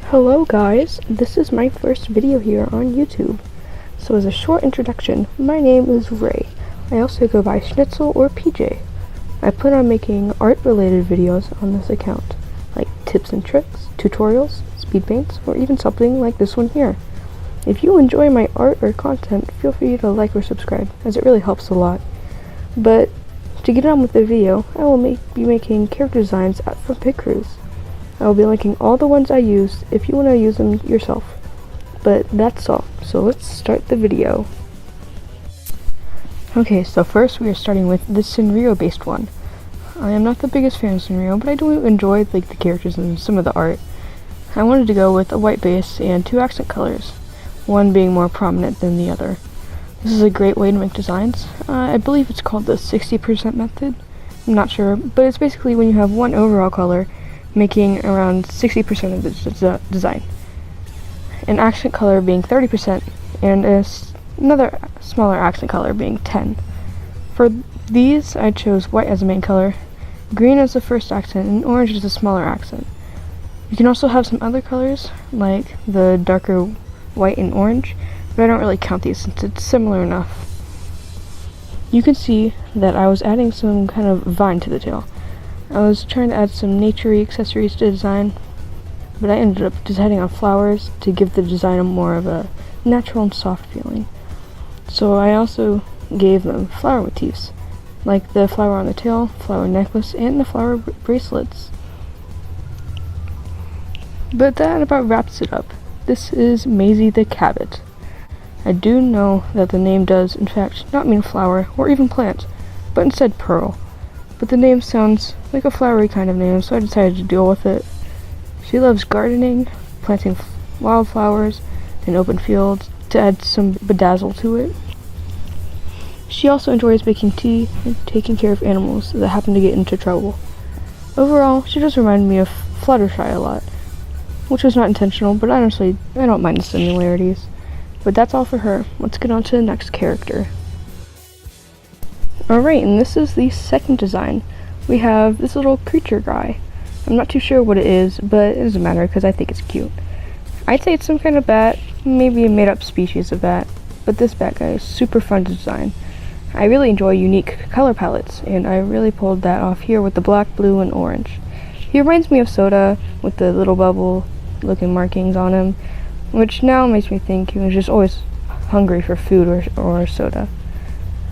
Hello guys, this is my first video here on YouTube. So as a short introduction, my name is Ray. I also go by Schnitzel or PJ. I plan on making art related videos on this account, like tips and tricks, tutorials, speed paints, or even something like this one here. If you enjoy my art or content, feel free to like or subscribe, as it really helps a lot. But to get on with the video, I will be making character designs from picrews. I will be linking all the ones I used if you want to use them yourself. But that's all, so let's start the video. Okay, so first we are starting with the sanrio based one. I am not the biggest fan of sanrio, but I do enjoy the characters and some of the art. I wanted to go with a white base and 2 accent colors, one being more prominent than the other. This is a great way to make designs. I believe it's called the 60% method. I'm not sure, but it's basically when you have one overall color making around 60% of the design. An accent color being 30% and another smaller accent color being 10. For these, I chose white as the main color, green as the first accent, and orange as the smaller accent. You can also have some other colors, like the darker white and orange, but I don't really count these since it's similar enough. You can see that I was adding some kind of vine to the tail. I was trying to add some nature-y accessories to the design, but I ended up deciding on flowers to give the design more of a natural and soft feeling. So I also gave them flower motifs, like the flower on the tail, flower necklace, and the flower bracelets. But that about wraps it up. This is Maisie the Cabot. I do know that the name does, in fact, not mean flower or even plant, but instead pearl. But the name sounds like a flowery kind of name, so I decided to deal with it. She loves gardening, planting wildflowers in open fields to add some bedazzle to it. She also enjoys making tea and taking care of animals that happen to get into trouble. Overall, she does remind me of Fluttershy a lot, which was not intentional, but honestly, I don't mind the similarities. But that's all for her. Let's get on to the next character. Alright, and this is the second design. We have this little creature guy. I'm not too sure what it is, but it doesn't matter because I think it's cute. I'd say it's some kind of bat, maybe a made-up species of bat, but this bat guy is super fun to design. I really enjoy unique color palettes, and I really pulled that off here with the black, blue, and orange. He reminds me of Soda with the little bubble-looking markings on him, which now makes me think he was just always hungry for food or soda.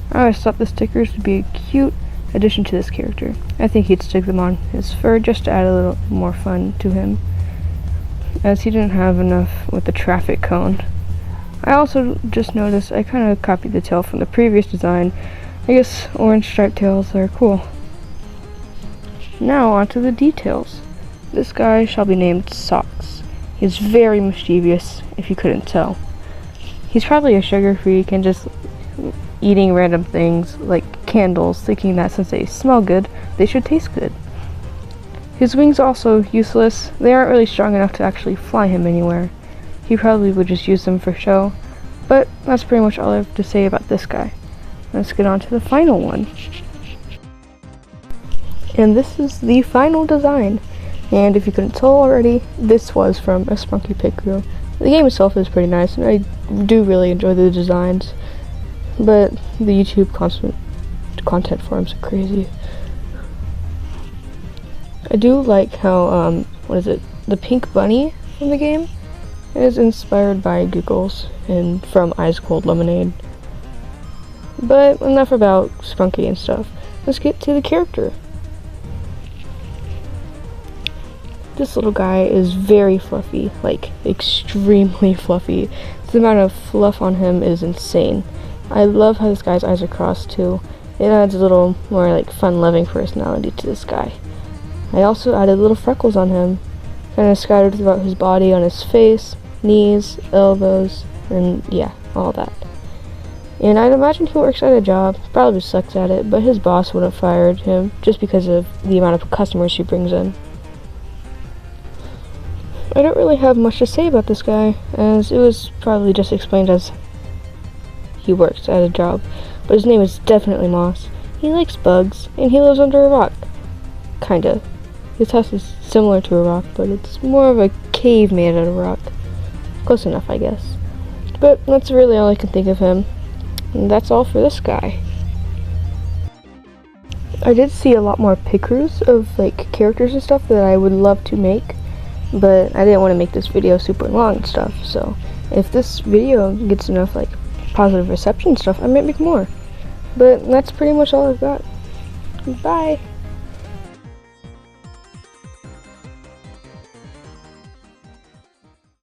I always thought the stickers would be a cute addition to this character. I think he'd stick them on his fur just to add a little more fun to him, as he didn't have enough with the traffic cone. I also just noticed I kind of copied the tail from the previous design. I guess orange striped tails are cool. Now onto the details. This guy shall be named Socks. He's very mischievous, if you couldn't tell. He's probably a sugar freak and just eating random things like candles, thinking that since they smell good, they should taste good. His wings are also useless. They aren't really strong enough to actually fly him anywhere. He probably would just use them for show, but that's pretty much all I have to say about this guy. Let's get on to the final one. And this is the final design. And if you couldn't tell already, this was from a Sprunki picrew. The game itself is pretty nice, and I do really enjoy the designs. But the YouTube content forums are crazy. I do like how, the pink bunny from the game is inspired by Googles and from Ice Cold Lemonade. But enough about Sprunki and stuff. Let's get to the character. This little guy is very fluffy, like extremely fluffy. The amount of fluff on him is insane. I love how this guy's eyes are crossed too. It adds a little more fun-loving personality to this guy. I also added little freckles on him, kind of scattered throughout his body, on his face, knees, elbows, and yeah, all that. And I'd imagine he works at a job, probably sucks at it, but his boss would have fired him just because of the amount of customers he brings in. I don't really have much to say about this guy, as it was probably just explained as he works at a job, but his name is definitely Moss. He likes bugs, and he lives under a rock. Kinda. His house is similar to a rock, but it's more of a cave made out of rock. Close enough, I guess. But that's really all I can think of him. And that's all for this guy. I did see a lot more picrews of like characters and stuff that I would love to make, but I didn't want to make this video super long and stuff. So if this video gets enough like positive reception and stuff, I might make more. But that's pretty much all I've got. Bye.